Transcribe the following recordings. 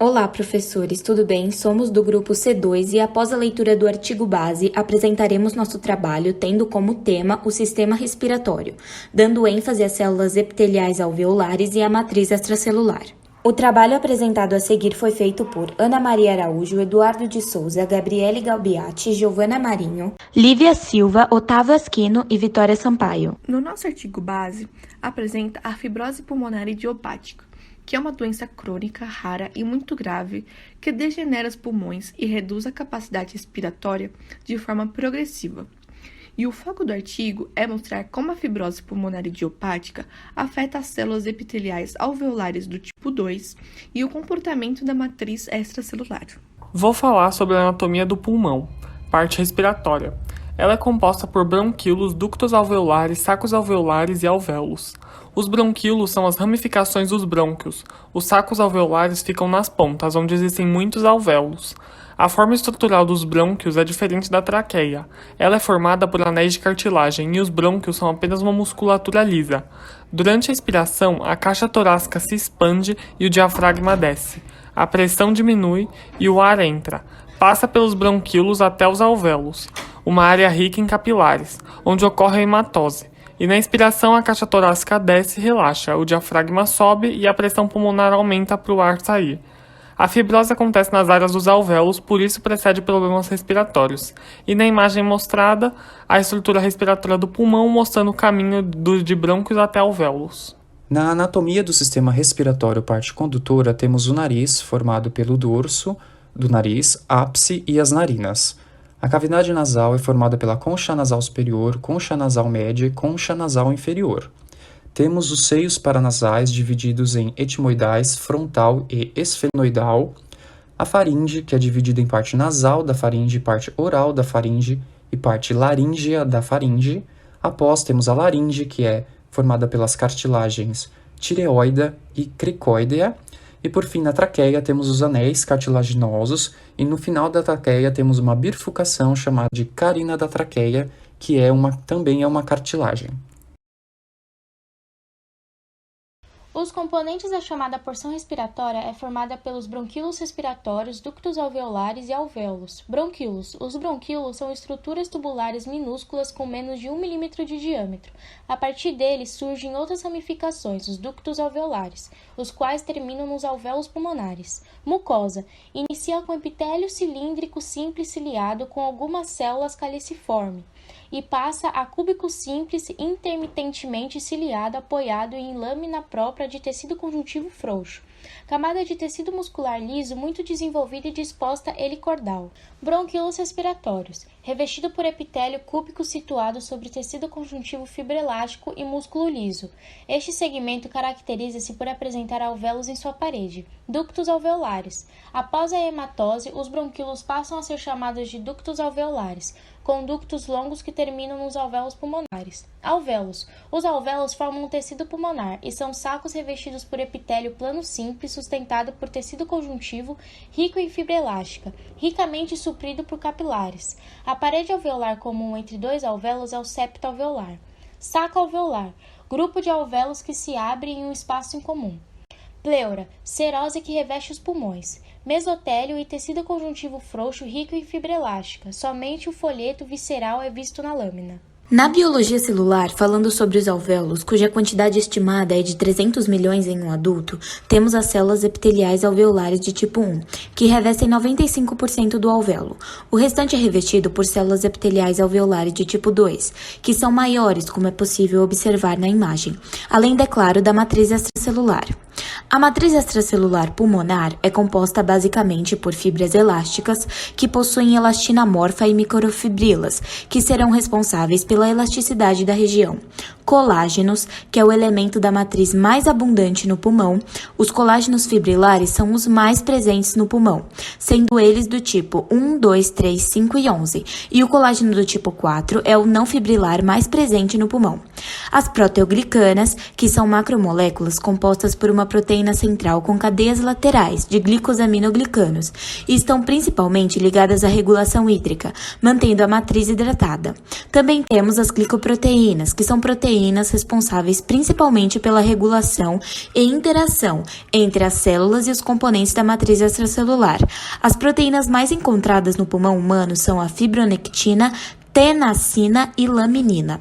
Olá, professores, tudo bem? Somos do grupo C2 e após a leitura do artigo base, apresentaremos nosso trabalho tendo como tema o sistema respiratório, dando ênfase às células epiteliais alveolares e à matriz extracelular. O trabalho apresentado a seguir foi feito por Ana Maria Araújo, Eduardo de Souza, Gabriele Galbiati, Giovana Marinho, Lívia Silva, Otávio Asquino e Vitória Sampaio. No nosso artigo base, apresenta a fibrose pulmonar idiopática, que é uma doença crônica, rara e muito grave que degenera os pulmões e reduz a capacidade respiratória de forma progressiva. E o foco do artigo é mostrar como a fibrose pulmonar idiopática afeta as células epiteliais alveolares do tipo 2 e o comportamento da matriz extracelular. Vou falar sobre a anatomia do pulmão, parte respiratória. Ela é composta por bronquíolos, ductos alveolares, sacos alveolares e alvéolos. Os bronquíolos são as ramificações dos brônquios. Os sacos alveolares ficam nas pontas, onde existem muitos alvéolos. A forma estrutural dos brônquios é diferente da traqueia. Ela é formada por anéis de cartilagem e os brônquios são apenas uma musculatura lisa. Durante a expiração, a caixa torácica se expande e o diafragma desce. A pressão diminui e o ar entra. Passa pelos bronquíolos até os alvéolos, uma área rica em capilares, onde ocorre a hematose. E na inspiração, a caixa torácica desce e relaxa, o diafragma sobe e a pressão pulmonar aumenta para o ar sair. A fibrose acontece nas áreas dos alvéolos, por isso precede problemas respiratórios. E na imagem mostrada, a estrutura respiratória do pulmão mostrando o caminho de brônquios até alvéolos. Na anatomia do sistema respiratório parte condutora, temos o nariz, formado pelo dorso do nariz, ápice e as narinas. A cavidade nasal é formada pela concha nasal superior, concha nasal média e concha nasal inferior. Temos os seios paranasais divididos em etimoidais, frontal e esfenoidal. A faringe, que é dividida em parte nasal da faringe, parte oral da faringe e parte laríngea da faringe. Após, temos a laringe, que é formada pelas cartilagens tireoida e cricoidea. E por fim, na traqueia, temos os anéis cartilaginosos e no final da traqueia temos uma bifurcação chamada de carina da traqueia, que também é uma cartilagem. Os componentes da chamada porção respiratória é formada pelos bronquíolos respiratórios, ductos alveolares e alvéolos. Bronquíolos. Os bronquíolos são estruturas tubulares minúsculas com menos de 1 milímetro de diâmetro. A partir deles surgem outras ramificações, os ductos alveolares, os quais terminam nos alvéolos pulmonares. Mucosa. Inicia com epitélio cilíndrico simples ciliado com algumas células caliciforme e passa a cúbico simples intermitentemente ciliado apoiado em lâmina própria de tecido conjuntivo frouxo. Camada de tecido muscular liso muito desenvolvida e disposta helicordal. Bronquíolos respiratórios, revestido por epitélio cúbico situado sobre tecido conjuntivo fibroelástico e músculo liso. Este segmento caracteriza-se por apresentar alvéolos em sua parede. Ductos alveolares. Após a hematose, os bronquíolos passam a ser chamados de ductos alveolares, com ductos longos que terminam nos alvéolos pulmonares. Alvéolos. Os alvéolos formam um tecido pulmonar e são sacos revestidos por epitélio plano simples sustentado por tecido conjuntivo rico em fibra elástica, ricamente suprido por capilares. A parede alveolar comum entre dois alvéolos é o septo alveolar. Saco alveolar. Grupo de alvéolos que se abrem em um espaço em comum. Pleura, serose que reveste os pulmões. Mesotélio e tecido conjuntivo frouxo rico em fibra elástica. Somente o folheto visceral é visto na lâmina. Na biologia celular, falando sobre os alvéolos, cuja quantidade estimada é de 300 milhões em um adulto, temos as células epiteliais alveolares de tipo 1, que revestem 95% do alvéolo. O restante é revestido por células epiteliais alveolares de tipo 2, que são maiores, como é possível observar na imagem, além, é claro, da matriz extracelular. A matriz extracelular pulmonar é composta basicamente por fibras elásticas que possuem elastina amorfa e microfibrilas, que serão responsáveis pela elasticidade da região. Colágenos, que é o elemento da matriz mais abundante no pulmão. Os colágenos fibrilares são os mais presentes no pulmão, sendo eles do tipo 1, 2, 3, 5 e 11, e o colágeno do tipo 4 é o não fibrilar mais presente no pulmão. As proteoglicanas, que são macromoléculas compostas por uma uma proteína central com cadeias laterais de glicosaminoglicanos e estão principalmente ligadas à regulação hídrica, mantendo a matriz hidratada. Também temos as glicoproteínas, que são proteínas responsáveis principalmente pela regulação e interação entre as células e os componentes da matriz extracelular. As proteínas mais encontradas no pulmão humano são a fibronectina, tenascina e laminina.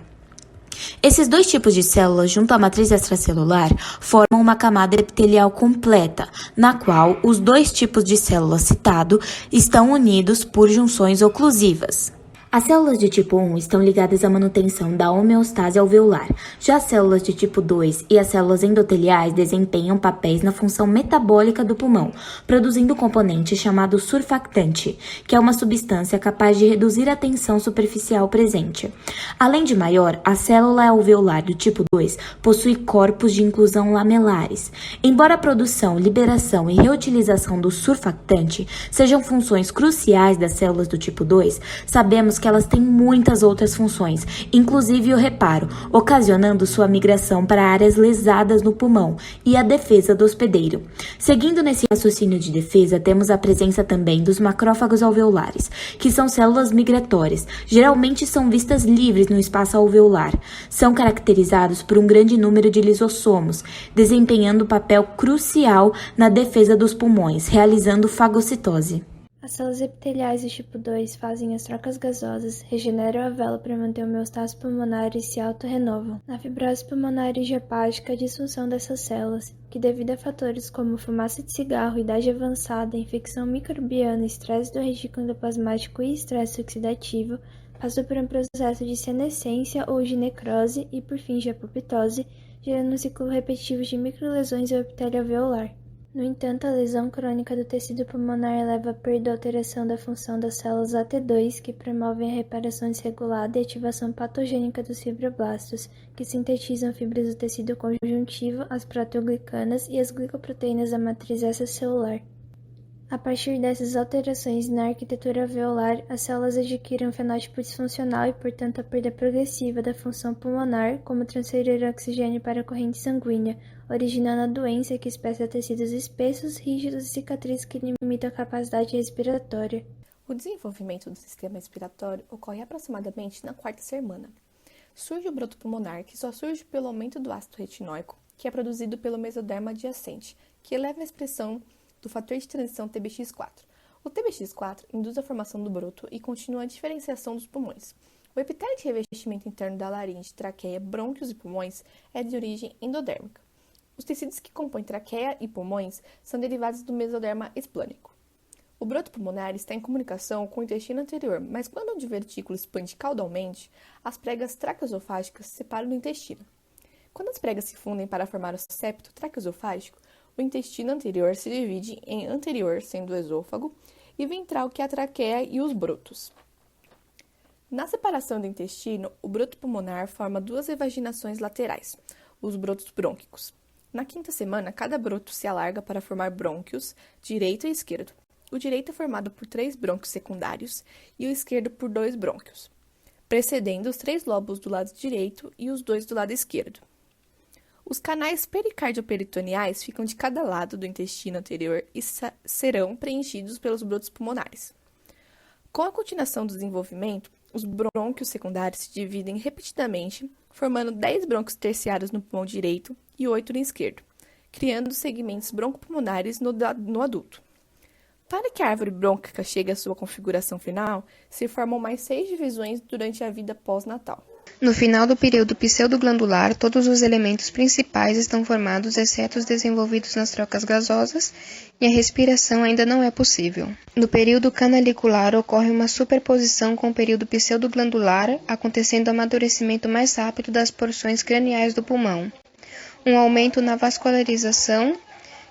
Esses dois tipos de células, junto à matriz extracelular, formam uma camada epitelial completa, na qual os dois tipos de célula citado estão unidos por junções oclusivas. As células de tipo 1 estão ligadas à manutenção da homeostase alveolar. Já as células de tipo 2 e as células endoteliais desempenham papéis na função metabólica do pulmão, produzindo um componente chamado surfactante, que é uma substância capaz de reduzir a tensão superficial presente. Além de maior, a célula alveolar do tipo 2 possui corpos de inclusão lamelares. Embora a produção, liberação e reutilização do surfactante sejam funções cruciais das células do tipo 2, sabemos que elas têm muitas outras funções, inclusive o reparo, ocasionando sua migração para áreas lesadas no pulmão e a defesa do hospedeiro. Seguindo nesse raciocínio de defesa, temos a presença também dos macrófagos alveolares, que são células migratórias, geralmente são vistas livres no espaço alveolar. São caracterizados por um grande número de lisossomos, desempenhando papel crucial na defesa dos pulmões, realizando fagocitose. As células epiteliais do tipo 2 fazem as trocas gasosas, regeneram a alvéolo para manter a homeostase pulmonar e se autorrenovam. Na fibrose pulmonar idiopática, a disfunção dessas células, que devido a fatores como fumaça de cigarro, idade avançada, infecção microbiana, estresse do retículo endoplasmático e estresse oxidativo, passa por um processo de senescência ou de necrose e, por fim, de apoptose, gerando um ciclo repetitivo de microlesões ao epitélio alveolar. No entanto, a lesão crônica do tecido pulmonar leva à perda ou alteração da função das células AT2, que promovem a reparação desregulada e ativação patogênica dos fibroblastos, que sintetizam fibras do tecido conjuntivo, as proteoglicanas e as glicoproteínas da matriz extracelular. A partir dessas alterações na arquitetura alveolar, as células adquirem um fenótipo disfuncional e, portanto, a perda progressiva da função pulmonar, como transferir oxigênio para a corrente sanguínea, originando a doença que espessa tecidos espessos, rígidos e cicatrizes que limitam a capacidade respiratória. O desenvolvimento do sistema respiratório ocorre aproximadamente na quarta semana. Surge o broto pulmonar, que só surge pelo aumento do ácido retinóico, que é produzido pelo mesoderma adjacente, que eleva a expressão do fator de transição TBX4. O TBX4 induz a formação do broto e continua a diferenciação dos pulmões. O epitélio de revestimento interno da laringe, traqueia, brônquios e pulmões é de origem endodérmica. Os tecidos que compõem traqueia e pulmões são derivados do mesoderma esplânico. O broto pulmonar está em comunicação com o intestino anterior, mas quando o divertículo expande caudalmente, as pregas traqueosofágicas se separam do intestino. Quando as pregas se fundem para formar o septo traqueosofágico, o intestino anterior se divide em anterior, sendo o esôfago, e ventral, que é a traqueia e os brotos. Na separação do intestino, o broto pulmonar forma duas evaginações laterais, os brotos brônquicos. Na quinta semana, cada broto se alarga para formar brônquios, direito e esquerdo. O direito é formado por 3 brônquios secundários e o esquerdo por 2 brônquios, precedendo os 3 lóbulos do lado direito e os 2 do lado esquerdo. Os canais pericardioperitoneais ficam de cada lado do intestino anterior e serão preenchidos pelos brotos pulmonares. Com a continuação do desenvolvimento, os brônquios secundários se dividem repetidamente, formando 10 brônquios terciários no pulmão direito e 8 no esquerdo, criando segmentos broncopulmonares no adulto. Para que a árvore brônquica chegue à sua configuração final, se formam mais 6 divisões durante a vida pós-natal. No final do período pseudoglandular, todos os elementos principais estão formados, exceto os desenvolvidos nas trocas gasosas, e a respiração ainda não é possível. No período canalicular, ocorre uma superposição com o período pseudoglandular, acontecendo o amadurecimento mais rápido das porções craniais do pulmão, um aumento na vascularização,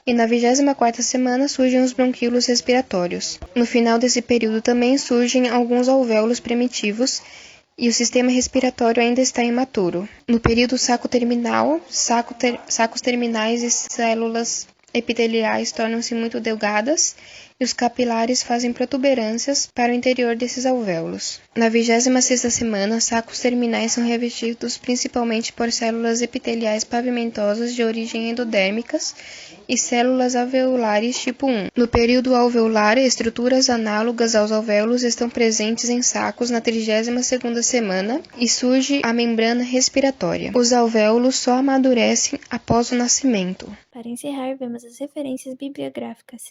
e na 24ª semana surgem os bronquíolos respiratórios. No final desse período também surgem alguns alvéolos primitivos, e o sistema respiratório ainda está imaturo. No período saco-terminal, sacos terminais e células epiteliais tornam-se muito delgadas e os capilares fazem protuberâncias para o interior desses alvéolos. Na 26ª semana, sacos terminais são revestidos principalmente por células epiteliais pavimentosas de origem endodérmicas e células alveolares tipo 1. No período alveolar, estruturas análogas aos alvéolos estão presentes em sacos na 32ª semana e surge a membrana respiratória. Os alvéolos só amadurecem após o nascimento. Para encerrar, vemos as referências bibliográficas.